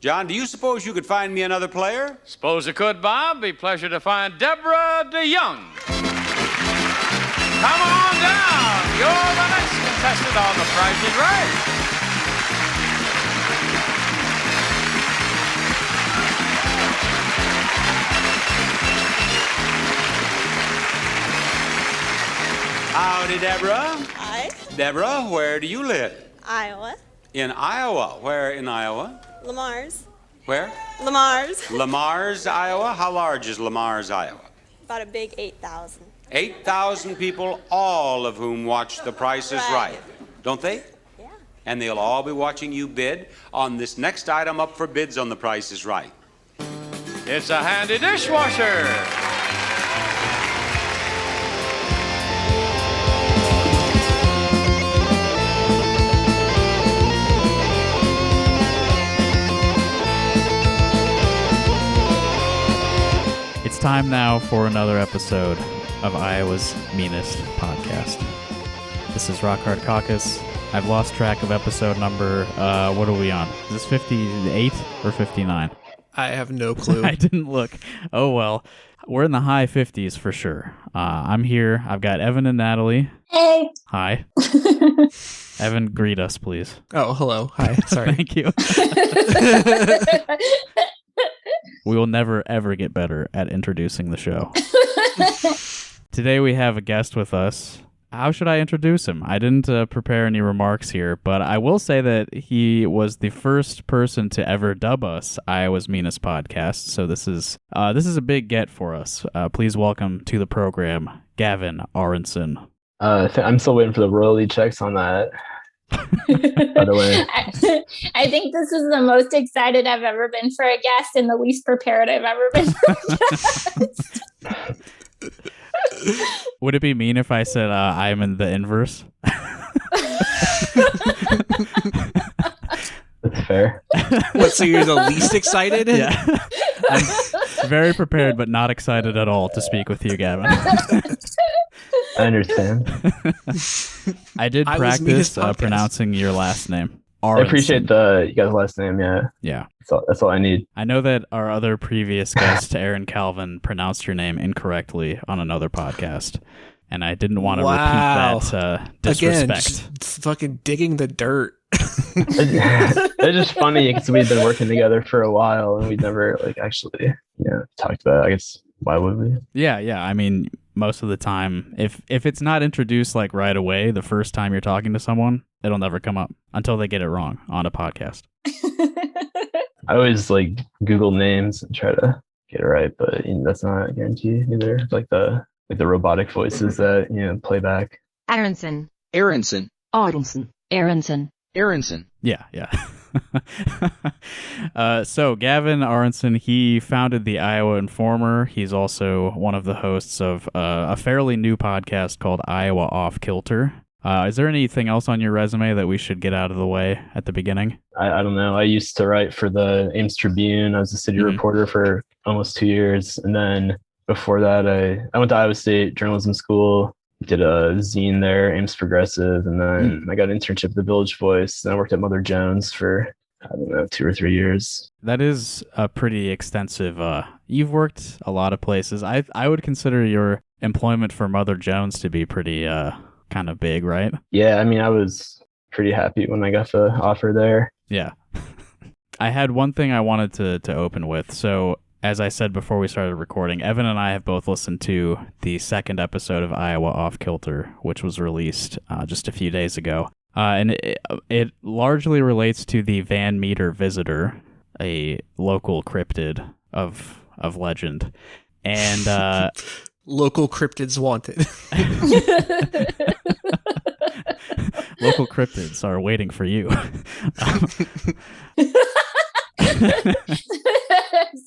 John, do you suppose you could find me another player? Suppose it could, Bob. Be pleasure to find Deborah DeYoung. Come on down. You're the next contestant on The Price is Right. Howdy, Deborah. Hi. Deborah, where do you live? Iowa. In Iowa. Where in Iowa? Lamar's. Where? Lamar's. Lamar's, Iowa? How large is Lamar's, Iowa? About a big 8,000. 8,000 people, all of whom watch The Price is Right. Don't they? Yeah. And they'll all be watching you bid on this next item up for bids on The Price is Right. It's a handy dishwasher. It's time now for another episode of Iowa's Meanest Podcast. This is Rock Hard Caucus. I've lost track of episode number. What are we on? Is this 58 or 59? I have no clue. I didn't look. Oh, well. We're in the high 50s for sure. I'm here. I've got Evan and Natalie. Hey. Hi. Evan, greet us, please. Oh, hello. Hi. Sorry. Thank you. We will never, ever get better at introducing the show. Today we have a guest with us. How should I introduce him? I didn't prepare any remarks here, but I will say that he was the first person to ever dub us Iowa's Meanest Podcast, so this is a big get for us. Please welcome to the program, Gavin Aronsen. I'm still waiting for the royalty checks on that. By the way, I think this is the most excited I've ever been for a guest and the least prepared I've ever been for a guest. Would it be mean if I said I'm in the inverse? that's fair. What, so you're the least excited? Yeah. I'm very prepared, but not excited at all to speak with you, Gavin. I understand. I did practice pronouncing your last name. Aronsen. I appreciate you guys' last name. Yeah. That's all I need. I know that our other previous guest, Aaron Calvin, pronounced your name incorrectly on another podcast, and I didn't want to repeat that disrespect. Again, just fucking digging the dirt. It's just funny because we've been working together for a while and we never actually talked about it. I guess why would we? Yeah. I mean, most of the time, if it's not introduced right away, the first time you're talking to someone, it'll never come up until they get it wrong on a podcast. I always Google names and try to get it right, but that's not a guarantee either. Like the robotic voices that play back. Aronsen. Aronsen. Yeah. So Gavin Aronsen, he founded the Iowa Informer. He's also one of the hosts of a fairly new podcast called Iowa Off-Kilter. Is there anything else on your resume that we should get out of the way at the beginning? I don't know. I used to write for the Ames Tribune. I was a city reporter for almost 2 years. And then before that, I went to Iowa State Journalism School, did a zine there, Ames Progressive. And then I got an internship at the Village Voice. And I worked at Mother Jones for, 2 or 3 years. That is a pretty extensive. You've worked a lot of places. I would consider your employment for Mother Jones to be pretty kind of big, right? Yeah, I mean, I was pretty happy when I got the offer there. Yeah. I had one thing I wanted to open with. So, as I said before we started recording, Evan and I have both listened to the second episode of Iowa Off-Kilter, which was released just a few days ago. And it largely relates to the Van Meter Visitor, a local cryptid of legend. And local cryptids wanted. Local cryptids are waiting for you.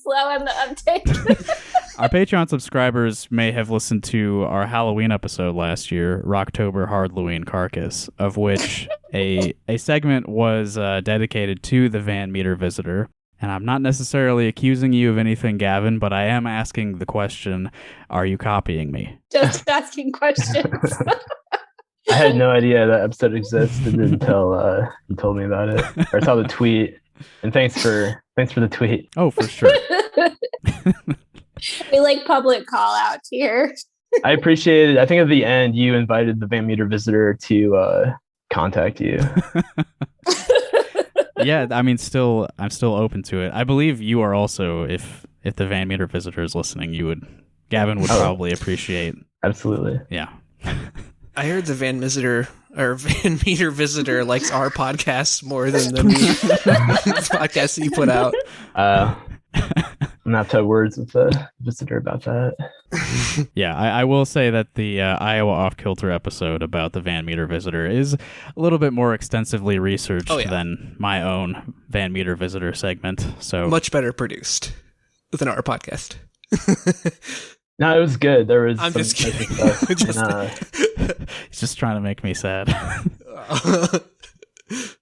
Slow on the uptake. Our Patreon subscribers may have listened to our Halloween episode last year, Rocktober Hardloween Caucus, of which a segment was dedicated to the Van Meter Visitor. And I'm not necessarily accusing you of anything, Gavin, but I am asking the question, are you copying me? Just asking questions. I had no idea that episode existed until you told me about it. Or I saw the tweet. And thanks for the tweet. Oh, for sure. We like public call outs here. I appreciate it. I think at the end you invited the Van Meter visitor to contact you. Yeah, I mean, I'm still open to it. I believe you are also. If the Van Meter visitor is listening, Gavin would probably appreciate. Absolutely. Yeah. I heard the Van Meter visitor likes our podcast more than the podcast that you put out. I'm not to have words with the visitor about that. Yeah, I will say that the Iowa Off-Kilter episode about the Van Meter visitor is a little bit more extensively researched than my own Van Meter visitor segment. So much better produced than our podcast. No, it was good. There was I'm some just kidding. stuff. he's just trying to make me sad.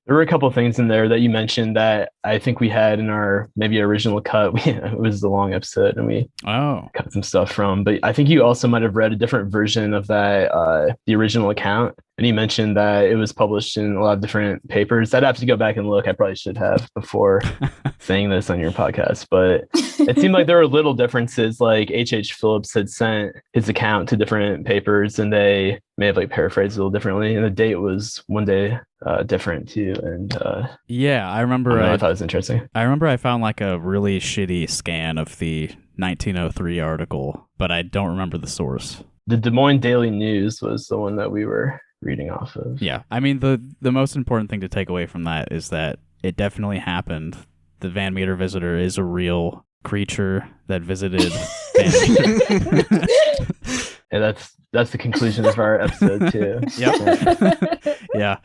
There were a couple things in there that you mentioned that I think we had in our maybe original cut. It was a long episode and we cut some stuff from. But I think you also might have read a different version of that, the original account. And you mentioned that it was published in a lot of different papers. I'd have to go back and look. I probably should have before saying this on your podcast. But it seemed like there were little differences. Like H.H. Phillips had sent his account to different papers and they may have like paraphrased a little differently. And the date was one day different too. And yeah, I remember. I thought it was interesting. I remember I found like a really shitty scan of the 1903 article, but I don't remember the source. The Des Moines Daily News was the one that we were reading off of. Yeah, I mean the most important thing to take away from that is that it definitely happened. The Van Meter visitor is a real creature that visited Van Meter. And that's the conclusion of our episode too. Yep. Yeah.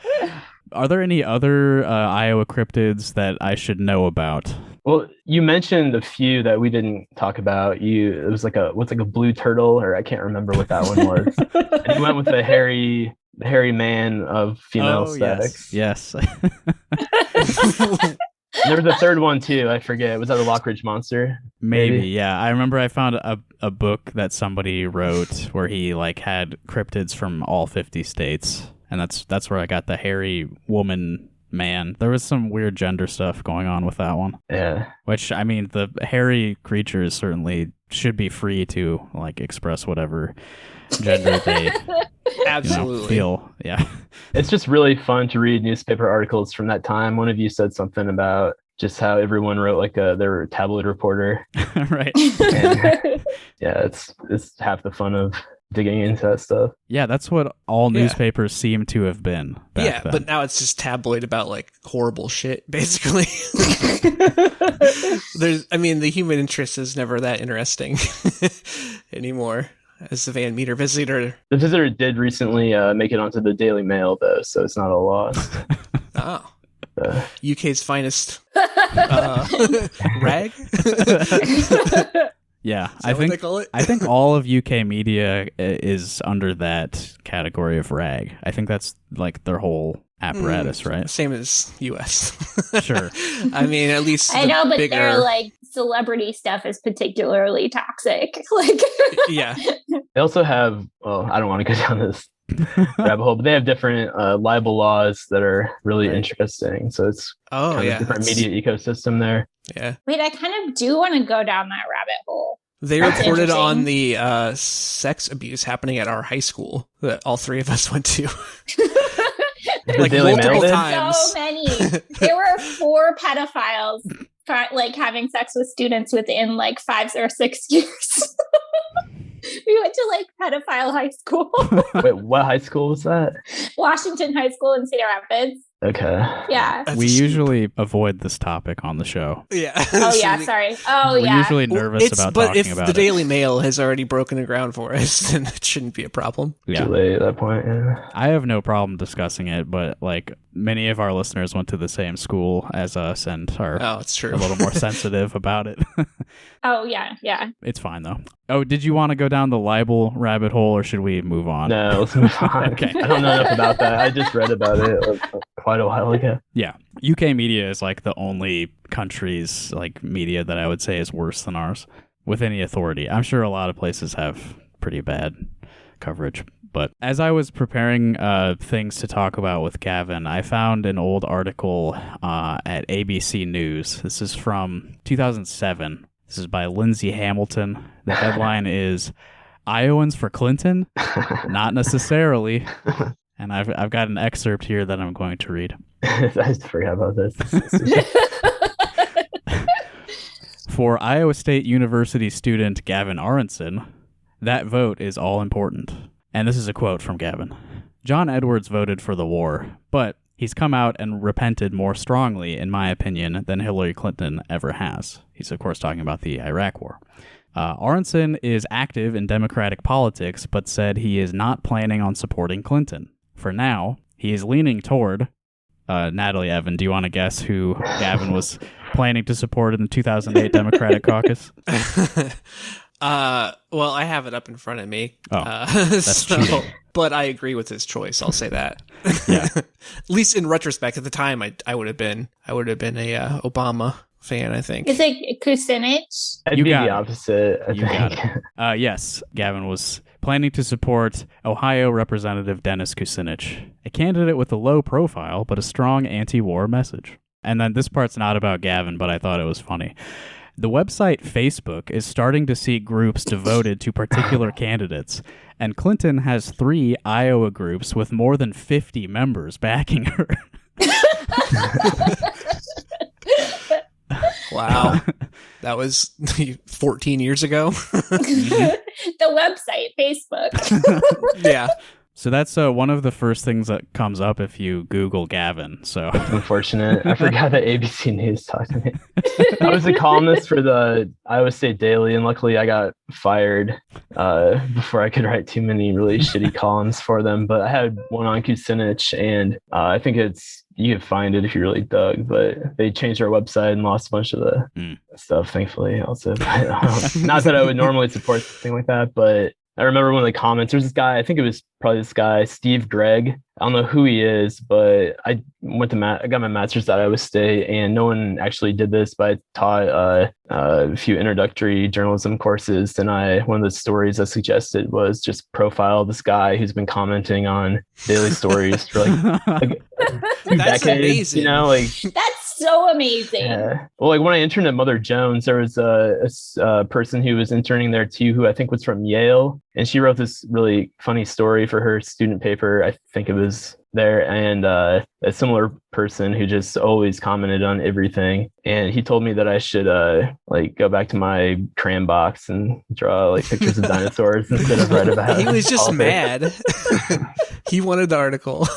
Are there any other Iowa cryptids that I should know about? Well, you mentioned a few that we didn't talk about. It was like a blue turtle, or I can't remember what that one was. And you went with the hairy man of female sex. Yes. There was a third one too. I forget. Was that a Lockridge monster? Maybe. Yeah. I remember I found a book that somebody wrote where he like had cryptids from all 50 states, and that's where I got the hairy woman man. There was some weird gender stuff going on with that one. Yeah. Which, I mean, the hairy creatures certainly should be free to like express whatever gender they absolutely feel. Yeah. It's just really fun to read newspaper articles from that time. One of you said something about just how everyone wrote like their tabloid reporter. Right. And, yeah, it's half the fun of digging into that stuff. Yeah, that's what all newspapers seem to have been back then. But now it's just tabloid about like horrible shit, basically. The human interest is never that interesting anymore. As the Van Meter visitor. The visitor did recently make it onto the Daily Mail, though, so it's not all lost. Oh. UK's finest rag? Yeah, I think they call it? I think all of UK media is under that category of rag. I think that's like their whole apparatus, right? Same as US. Sure. I mean, at least I know, but bigger... their like celebrity stuff is particularly toxic. Like, yeah. They also have. Well, I don't want to go down this rabbit hole, but they have different libel laws that are really interesting. So it's kind of different media ecosystem there. Yeah. Wait, I kind of do want to go down that rabbit hole. They reported on the sex abuse happening at our high school that all three of us went to. Like multiple times. So many. There were 4 pedophiles like having sex with students within like 5 or 6 years. We went to like pedophile high school. Wait, what high school was that? Washington High School in Cedar Rapids. Okay. Yeah. We usually avoid this topic on the show. Yeah. Oh, yeah. Sorry. Oh, We're usually nervous about talking about it. But if the Daily Mail has already broken the ground for us, then it shouldn't be a problem. Yeah. Too late at that point, yeah. I have no problem discussing it, but like many of our listeners went to the same school as us and are it's true. a little more sensitive about it. Oh, yeah. Yeah. It's fine, though. Oh, did you want to go down the libel rabbit hole, or should we move on? No, let's move on. Okay. I don't know enough about that. I just read about it quite a while ago. Yeah. UK media is like the only country's like media that I would say is worse than ours with any authority. I'm sure a lot of places have pretty bad coverage. But as I was preparing things to talk about with Gavin, I found an old article at ABC News. This is from 2007. This is by Lindsay Hamilton. The headline is Iowans for Clinton? Not necessarily. And I've got an excerpt here that I'm going to read. I forgot about this. For Iowa State University student Gavin Aronsen, that vote is all important. And this is a quote from Gavin. John Edwards voted for the war, but he's come out and repented more strongly, in my opinion, than Hillary Clinton ever has. He's, of course, talking about the Iraq War. Aronsen is active in Democratic politics, but said he is not planning on supporting Clinton. For now, he is leaning toward... Natalie, Evan, do you want to guess who Gavin was planning to support in the 2008 Democratic Caucus? Well, I have it up in front of me. Oh, that's cheating. But I agree with his choice. I'll say that. Yeah. At least in retrospect, at the time, I would have been a Obama fan, I think. Is it Kucinich? I'd You be got the it. opposite, I You think. got it. Yes, Gavin was planning to support Ohio Representative Dennis Kucinich, a candidate with a low profile but a strong anti-war message. And then this part's not about Gavin, but I thought it was funny. The website Facebook is starting to see groups devoted to particular candidates, and Clinton has 3 Iowa groups with more than 50 members backing her. Wow. That was 14 years ago. The website, Facebook. Yeah. So that's one of the first things that comes up if you Google Gavin. So Unfortunate. I forgot that ABC News talked to me. I was a columnist for the Iowa State Daily, and luckily I got fired before I could write too many really shitty columns for them. But I had one on Kucinich, and I think you can find it if you really dug, but they changed our website and lost a bunch of the stuff, thankfully, also. But, not that I would normally support something like that, but I remember one of the comments, there's this guy, I think it was probably this guy, Steve Gregg. I don't know who he is, but I got my master's at Iowa State, and no one actually did this, but I taught a few introductory journalism courses, and one of the stories I suggested was just profile this guy who's been commenting on daily stories for like 2 That's decades, amazing. you know, like. That's so amazing. Yeah. Well, like when I interned at Mother Jones, there was a person who was interning there too, who I think was from Yale, and she wrote this really funny story for her student paper. I think it was there, and a similar person who just always commented on everything. And he told me that I should like go back to my crayon box and draw like pictures of dinosaurs instead of write about. He was just politics. mad. He wanted the article.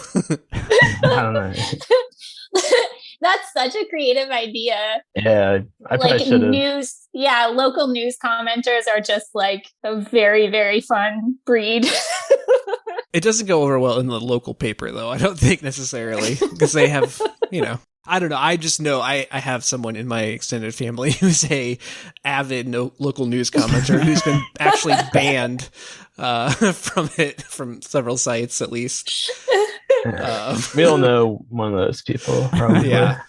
I don't know. That's such a creative idea. Yeah, I probably should have. Local news commenters are just like a very, very fun breed. It doesn't go over well in the local paper, though. I don't think necessarily, because they have, I don't know. I just know I have someone in my extended family who's a avid local news commenter who's been actually banned from several sites, at least. We all know one of those people, probably. Yeah.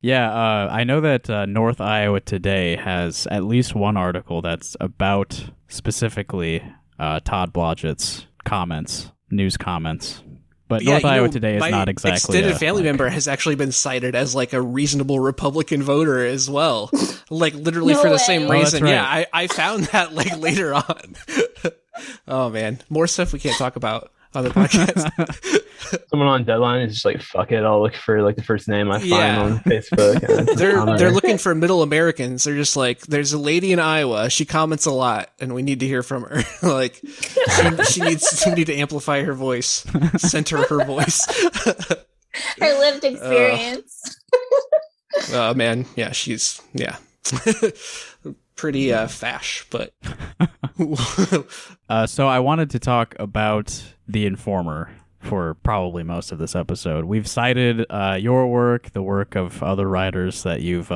Yeah. I know that North Iowa Today has at least one article that's about specifically Todd Blodgett's news comments. But North Iowa Today is not exactly. Extended family member has actually been cited as like a reasonable Republican voter as well, like literally for the same reason. Right. Yeah, I found that like later on. Oh man, more stuff we can't talk about on the podcast. Someone on Deadline is just like, fuck it, I'll look for like the first name I find on Facebook. And they're looking for middle Americans. They're just like, there's a lady in Iowa, she comments a lot and we need to hear from her. Like she needs somebody to amplify her voice, center her voice. Her lived experience. Oh man, yeah, she's pretty fash, but so I wanted to talk about The Informer for probably most of this episode. We've cited your work, the work of other writers that you've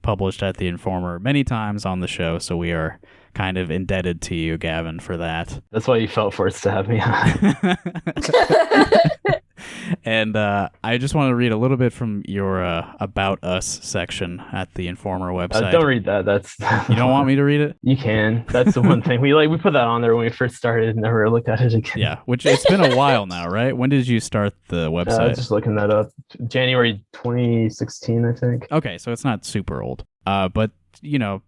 published at The Informer many times on the show, so we are kind of indebted to you, Gavin, for that. That's why you felt forced to have me on. And I just want to read a little bit from your About Us section at the Informer website. Don't read that. That's You don't want me to read it? You can. That's the one thing we put that on there when we first started. Never looked at it again. Yeah, which it's been a while now, right? When did you start the I website? was just looking that up. January 2016, I think. Okay, so it's not super old. But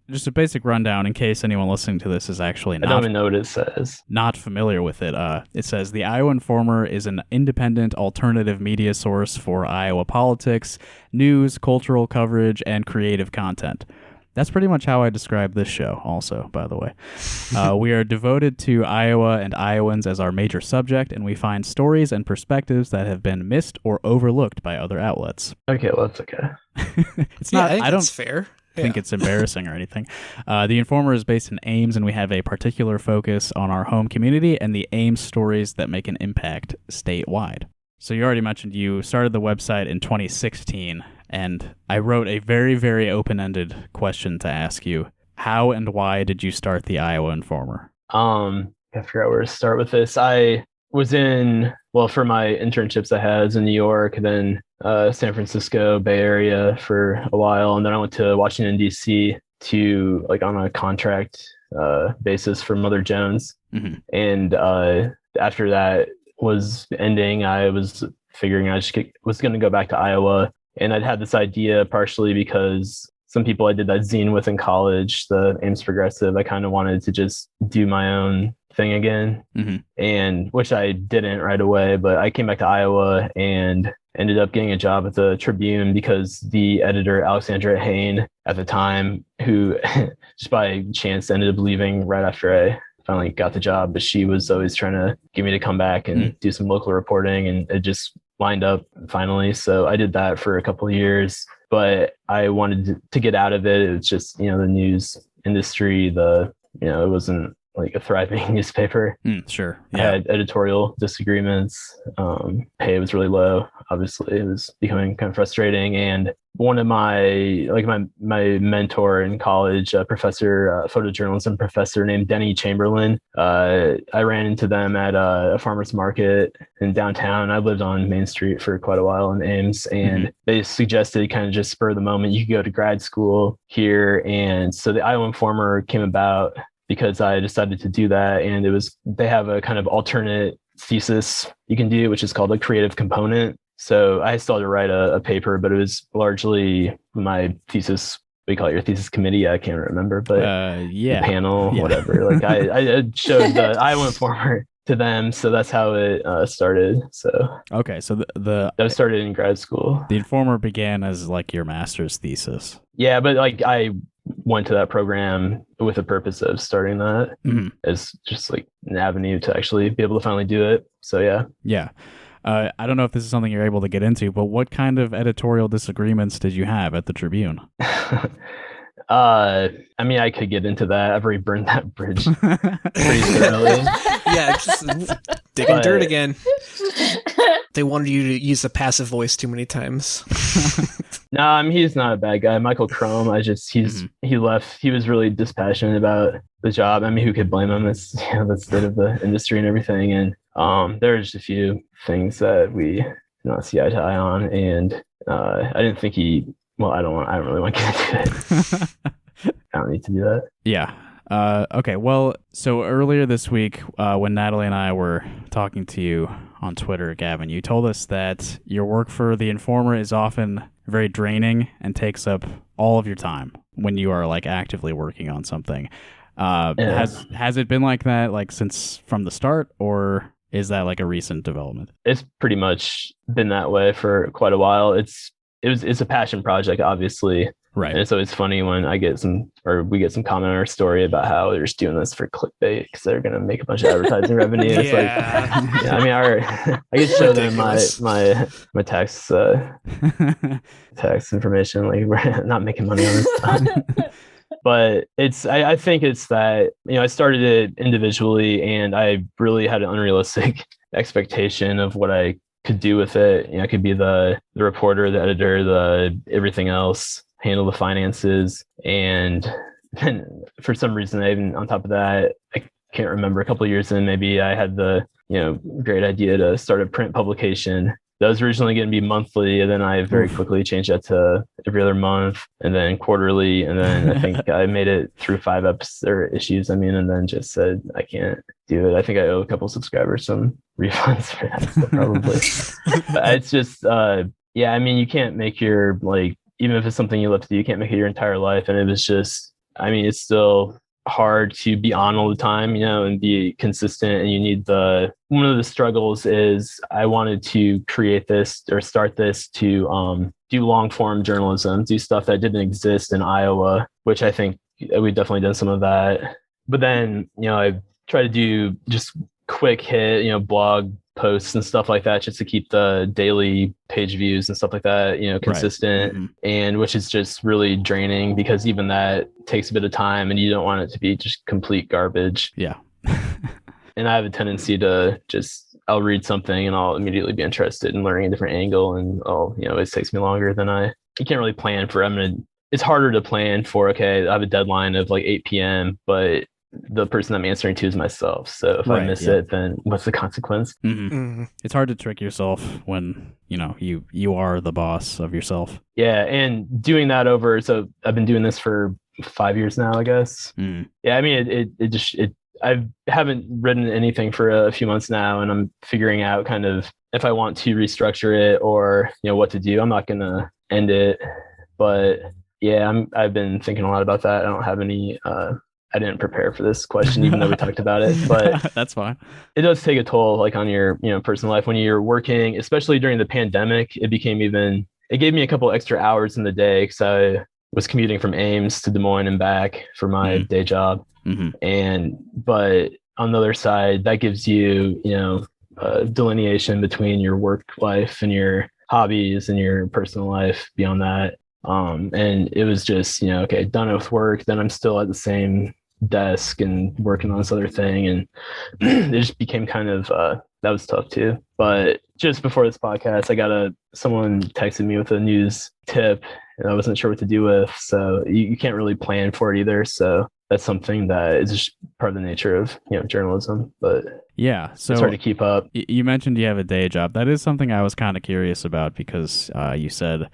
just a basic rundown in case anyone listening to this is actually I don't even know what it says. Not familiar with it. It says the Iowa Informer is an independent alternative media source for Iowa politics, news, cultural coverage, and creative content. That's pretty much how I describe this show also, by the way. We are devoted to Iowa and Iowans as our major subject, and we find stories and perspectives that have been missed or overlooked by other outlets. Okay, well, that's okay. It's not. I don't that's fair. think it's embarrassing or anything. The Informer is based in Ames, and we have a particular focus on our home community and the Ames stories that make an impact statewide. So you already mentioned you started the website in 2016, and I wrote a very, very open-ended question to ask you. How and why did you start the Iowa Informer? I forgot where to start with this. I was for my internships I had in New York, and then San Francisco, Bay Area for a while. And then I went to Washington, D.C. to on a contract basis for Mother Jones. Mm-hmm. And after that was ending, I was figuring I was going to go back to Iowa. And I'd had this idea partially because some people I did that zine with in college, the Ames Progressive, I kind of wanted to just do my own thing again. Mm-hmm. And which I didn't right away, but I came back to Iowa and ended up getting a job at the Tribune because the editor, Alexandra Hain, at the time, who just by chance ended up leaving right after I finally got the job, but she was always trying to get me to come back and do some local reporting, and it just lined up finally. So I did that for a couple of years, but I wanted to get out of it. It was just, the news industry, it wasn't like a thriving newspaper. Sure. I Yeah. had editorial disagreements. Pay was really low. Obviously, it was becoming kind of frustrating. And one of my mentor in college, a professor, photojournalism professor named Denny Chamberlain, I ran into them at a farmer's market in downtown. I lived on Main Street for quite a while in Ames, and they suggested, kind of just spur of the moment, you could go to grad school here. And so the Iowa Informer came about because I decided to do that. And they have a kind of alternate thesis you can do, which is called a creative component. So I still had to write a paper, but it was largely my thesis. We call it your thesis committee. I can't remember, but the panel, whatever. I showed the Iowa Informer to them. So that's how it started. So okay, so that started in grad school. The Informer began as your master's thesis. Yeah, but I went to that program with the purpose of starting that as just an avenue to actually be able to finally do it. So yeah. I don't know if this is something you're able to get into, but what kind of editorial disagreements did you have at the Tribune? I could get into that. I've already burned that bridge pretty thoroughly. Yeah, just digging dirt again. They wanted you to use the passive voice too many times. No, he's not a bad guy. Michael Crum, he left. He was really dispassionate about the job. Who could blame him? It's the state of the industry and everything. And there are just a few things that we did not see eye to eye on. And I didn't think I don't really want to get into it. I don't need to do that. Yeah. Okay. Well, so earlier this week, when Natalie and I were talking to you on Twitter, Gavin, you told us that your work for the Informer is often very draining and takes up all of your time when you are actively working on something. Has it been like that since from the start, or is that a recent development? It's pretty much been that way for quite a while. It's a passion project, obviously. Right. And it's always funny when we get some comment on our story about how they're just doing this for clickbait because they're going to make a bunch of advertising revenue. It's I could show them my tax information. We're not making money on this stuff. But I think it's that, I started it individually and I really had an unrealistic expectation of what I could do with it. I could be the reporter, the editor, the everything else, handle the finances. And then for some reason, even on top of that, I can't remember, a couple of years in, maybe I had the, great idea to start a print publication. that was originally going to be monthly, and then I very quickly changed that to every other month, and then quarterly, and then I think I made it through 5 issues. And then just said I can't do it. I think I owe a couple subscribers some refunds for that stuff, probably. But it's just, yeah. You can't make your even if it's something you love to do, you can't make it your entire life. And it was just, it's still hard to be on all the time, and be consistent. And you need one of the struggles is I wanted to create this or start this to do long form journalism, do stuff that didn't exist in Iowa, which I think we've definitely done some of that. But then, I try to do just quick hit, blog posts and stuff like that, just to keep the daily page views and stuff like that, consistent. Right. And which is just really draining, because even that takes a bit of time, and you don't want it to be just complete garbage. Yeah. And I have a tendency to I'll read something and I'll immediately be interested in learning a different angle, and it takes me longer than you can't really plan for. It's harder to plan for, okay, I have a deadline of 8 p.m., but the person I'm answering to is myself. So if I miss it, then what's the consequence? It's hard to trick yourself when, you are the boss of yourself. Yeah. And doing that so I've been doing this for 5 years now, I guess. Yeah. I haven't written anything for a few months now, and I'm figuring out kind of if I want to restructure it or, what to do. I'm not going to end it, but yeah, I've been thinking a lot about that. I don't have any, I didn't prepare for this question, even though we talked about it, but that's fine. It does take a toll, on your, personal life when you're working, especially during the pandemic. It gave me a couple extra hours in the day, because I was commuting from Ames to Des Moines and back for my day job. But on the other side, that gives you, delineation between your work life and your hobbies and your personal life beyond that. And it was just, okay, done with work, then I'm still at the same desk and working on this other thing. And it just became kind of, that was tough too. But just before this podcast, someone texted me with a news tip, and I wasn't sure what to do with. So you can't really plan for it either. So that's something that is just part of the nature of, journalism, but yeah, so it's hard to keep up. You mentioned you have a day job. That is something I was kind of curious about, because you said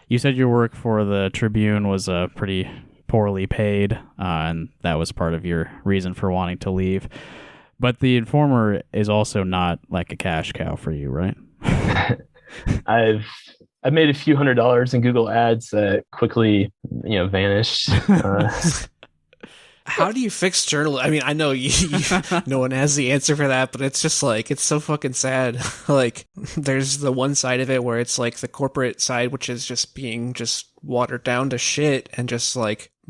your work for the Tribune was pretty poorly paid, and that was part of your reason for wanting to leave. But the Informer is also not like a cash cow for you, right? I've made a few $100s in Google ads that quickly, vanished. How do you fix journalism? I know no one has the answer for that, but it's just it's so fucking sad. There's the one side of it where it's the corporate side, which is just being watered down to shit and just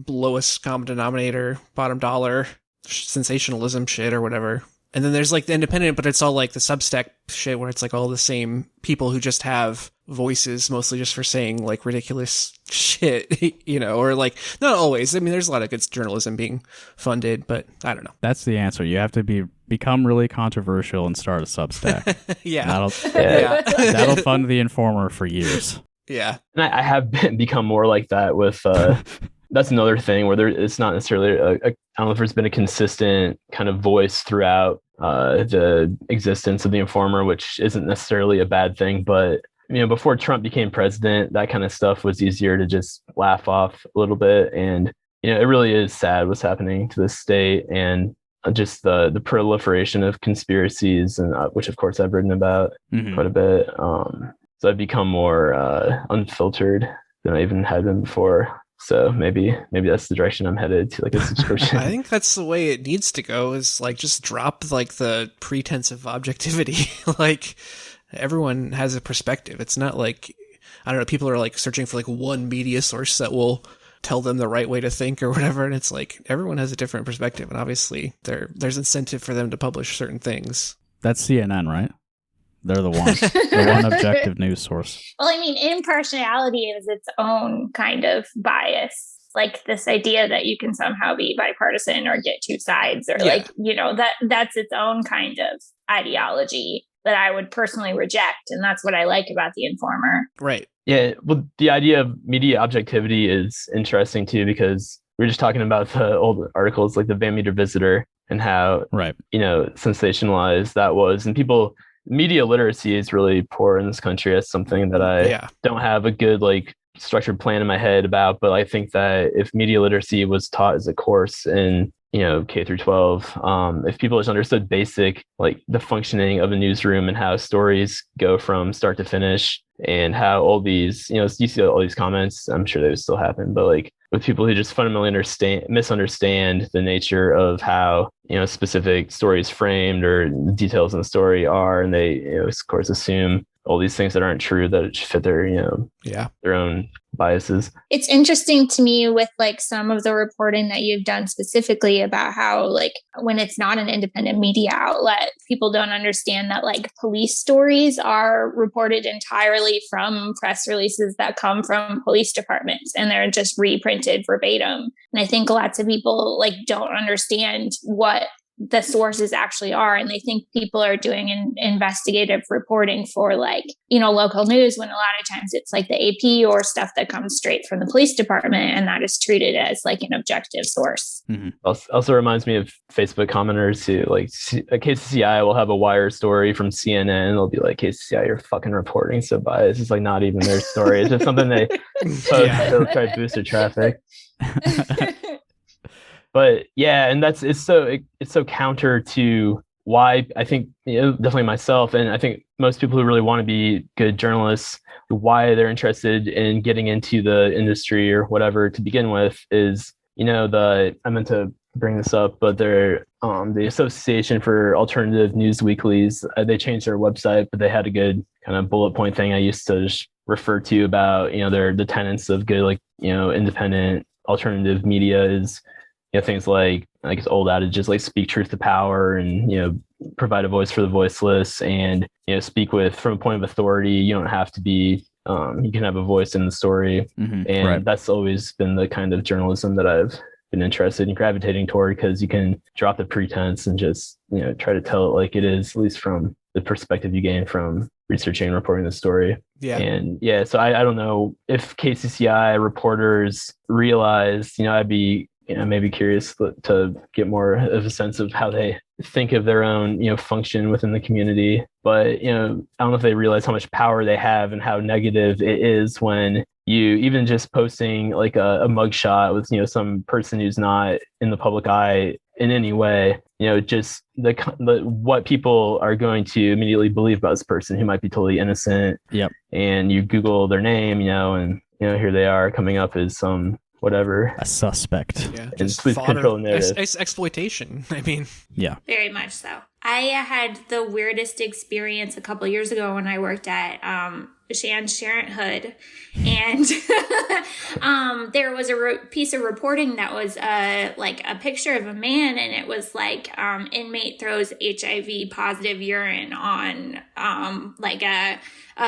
lowest common denominator, bottom dollar, sensationalism shit or whatever. And then there's the independent, but it's all the Substack shit where it's all the same people who just have voices mostly just for saying ridiculous shit, or not always. There's a lot of good journalism being funded, but I don't know. That's the answer. You have to become really controversial and start a Substack. Yeah. That'll fund the Informer for years. Yeah. And I have become more like that with, that's another thing where it's not necessarily I don't know if there's been a consistent kind of voice throughout the existence of the Informer, which isn't necessarily a bad thing. But, before Trump became president, that kind of stuff was easier to just laugh off a little bit. And, it really is sad what's happening to the state, and just the proliferation of conspiracies, and which of course I've written about quite a bit. So I've become more unfiltered than I even had been before. So maybe that's the direction I'm headed to, a subscription. I think that's the way it needs to go, is just drop the pretense of objectivity. Everyone has a perspective. It's not I don't know, people are searching for one media source that will tell them the right way to think or whatever. And it's everyone has a different perspective. And obviously there's incentive for them to publish certain things. That's CNN, right? They're the one objective news source. Well, impartiality is its own kind of bias. This idea that you can somehow be bipartisan or get two sides, or that's its own kind of ideology that I would personally reject. And that's what I like about the Informer. Right. Yeah. Well, the idea of media objectivity is interesting too, because we were just talking about the old articles like the Van Meter Visitor and how, sensationalized that was. And people media literacy is really poor in this country. That's something that I don't have a good like structured plan in my head about, but I think that if media literacy was taught as a course in K through 12, if people just understood basic like the functioning of a newsroom and how stories go from start to finish, and how all these you see all these comments, I'm sure they would still happen, but like with people who just fundamentally misunderstand the nature of how specific stories framed or details in the story are, and they of course assume all these things that aren't true that fit their their own biases. It's interesting to me with like some of the reporting that you've done specifically about how like when it's not an independent media outlet, people don't understand that like police stories are reported entirely from press releases that come from police departments, and they're just reprinted verbatim. And I think lots of people like don't understand what the sources actually are, and they think people are doing an investigative reporting for like local news, when a lot of times it's like the AP or stuff that comes straight from the police department, and that is treated as like an objective source. Mm-hmm. Also reminds me of Facebook commenters who like KCCI will have a wire story from CNN. They'll be like, KCCI, you're fucking reporting so biased. It's like not even their story. It's just something they post. They'll try to boost their traffic. But yeah, and it's so counter to why I think definitely myself, and I think most people who really want to be good journalists, why they're interested in getting into the industry or whatever to begin with is I meant to bring this up, but they're the Association for Alternative News Weeklies. They changed their website, but they had a good kind of bullet point thing I used to just refer to about the tenets of good independent alternative media is things like I guess old adages like speak truth to power, and provide a voice for the voiceless, and speak from a point of authority. You don't have to be you can have a voice in the story. Mm-hmm. And that's always been the kind of journalism that I've been interested in gravitating toward, because you can drop the pretense and just try to tell it like it is, at least from the perspective you gain from researching and reporting the story. So I don't know if KCCI reporters realized I'd be maybe curious to get more of a sense of how they think of their own, function within the community. But, I don't know if they realize how much power they have and how negative it is when you even just posting like a mugshot with, some person who's not in the public eye in any way, just the what people are going to immediately believe about this person who might be totally innocent. Yep. And you Google their name, and, here they are coming up as some whatever, a suspect. Yeah, and please control the narrative. Exploitation. I mean, yeah, very much so. I had the weirdest experience a couple years ago when I worked at Planned Parenthood, and there was a piece of reporting that was like a picture of a man, and it was like inmate throws HIV positive urine on like a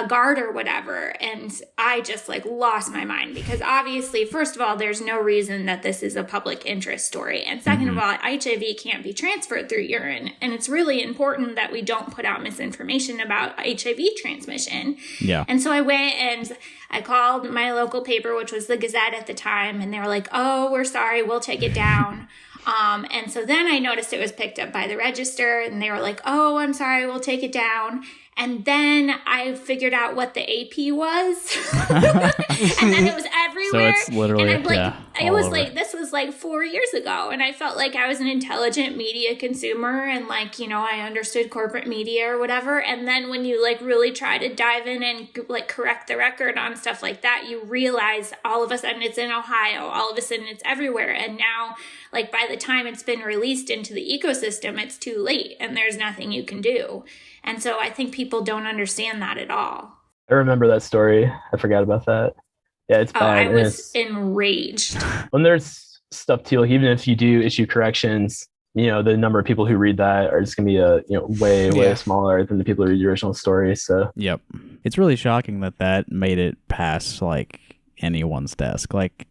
guard or whatever, and I just like lost my mind, because obviously, first of all, there's no reason that this is a public interest story, and second of all, HIV can't be transferred through urine, and it's really important that we don't put out misinformation about HIV transmission. Yeah. And so I went and I called my local paper, which was the Gazette at the time, and they were like, "Oh, we're sorry, we'll take it down." And so then I noticed it was picked up by the Register, and they were like, "Oh, I'm sorry, we'll take it down." And then I figured out what the AP was. And then it was everywhere. So it's literally, and it was like, this was like 4 years ago. And I felt like I was an intelligent media consumer, and like, I understood corporate media or whatever. And then when you like really try to dive in and like correct the record on stuff like that, you realize all of a sudden it's in Ohio, all of a sudden it's everywhere. And now, like, by the time it's been released into the ecosystem, it's too late and there's nothing you can do. And so I think people don't understand that at all. I remember that story. I forgot about that. Yeah, it's bad. I was enraged. When there's stuff too, like even if you do issue corrections, the number of people who read that are just gonna be way smaller than the people who read the original story. So yep, it's really shocking that made it past like anyone's desk. Like,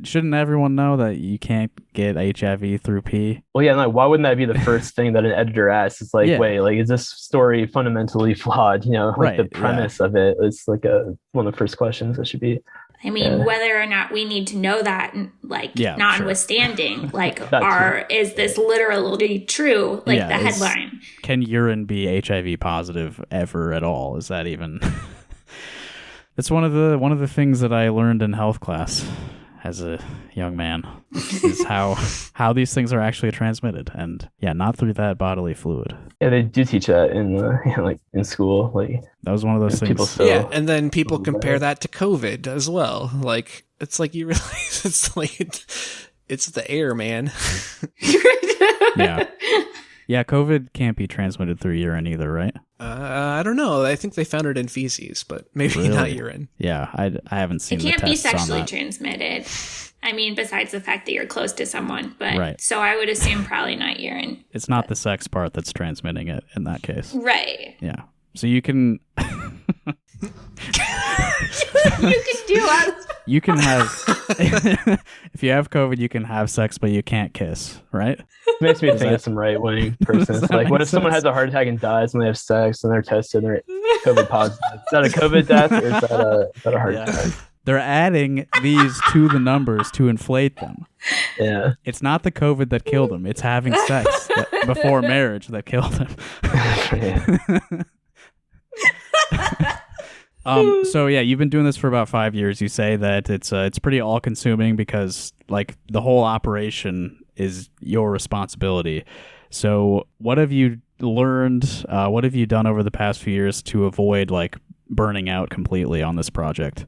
shouldn't everyone know that you can't get HIV through pee? Well, yeah, like why wouldn't that be the first thing that an editor asks? It's like, wait, like is this story fundamentally flawed? Like the premise of it is like one of the first questions that should be I mean, whether or not we need to know that, like, notwithstanding, like, is this literally true? Like, the headline. Can urine be HIV positive ever at all? Is that even? It's one of the things that I learned in health class as a young man is how these things are actually transmitted, and not through that bodily fluid. Yeah, they do teach that in like in school. Like that was one of those things. And then people compare that to COVID as well. Like it's like you realize it's like it's the air, man. Yeah, COVID can't be transmitted through urine either, right? I don't know. I think they found it in feces, but maybe not urine. Yeah, I haven't seen the tests on that. It can't be sexually transmitted. I mean, besides the fact that you're close to someone. But so I would assume probably not urine. It's not the sex part that's transmitting it in that case. Right. Yeah. So you can... You can have... If you have COVID, you can have sex, but you can't kiss, right? It makes me think of some right-wing person. It's like, what if someone has a heart attack and dies when they have sex and they're tested and they're COVID positive? Is that a COVID death or is that a heart attack? They're adding these to the numbers to inflate them. Yeah. It's not the COVID that killed him. It's having sex before marriage that killed him. So you've been doing this for about 5 years. You say that it's pretty all-consuming because like the whole operation is your responsibility. So what have you learned? What have you done over the past few years to avoid like burning out completely on this project?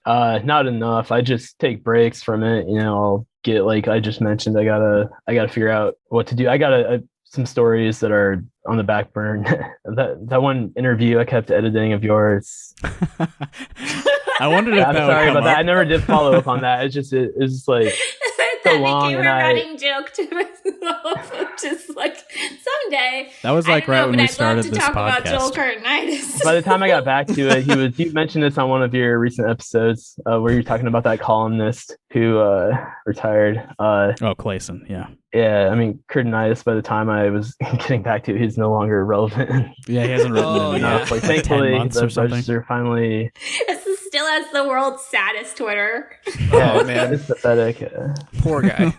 Not enough. I just take breaks from it. I'll get, like I just mentioned, I gotta figure out what to do. I got some stories that are on the back burner. that one interview I kept editing of yours. I wondered if I'm sorry about that. I never did follow up on that. It's just like so long, and a running joke to myself. Just like someday. That was like right when we started this podcast. I'd love to talk about Joel Curtinitis. By the time I got back to it, you mentioned this on one of your recent episodes where you're talking about that columnist who retired. Clayson, yeah. Yeah, I mean, Curtinitis, by the time I was getting back to it, he's no longer relevant. Yeah, he hasn't written in like, thankfully, 10 months the or something. register finally... Still has the world's saddest Twitter. Oh, man, it's pathetic. Poor guy.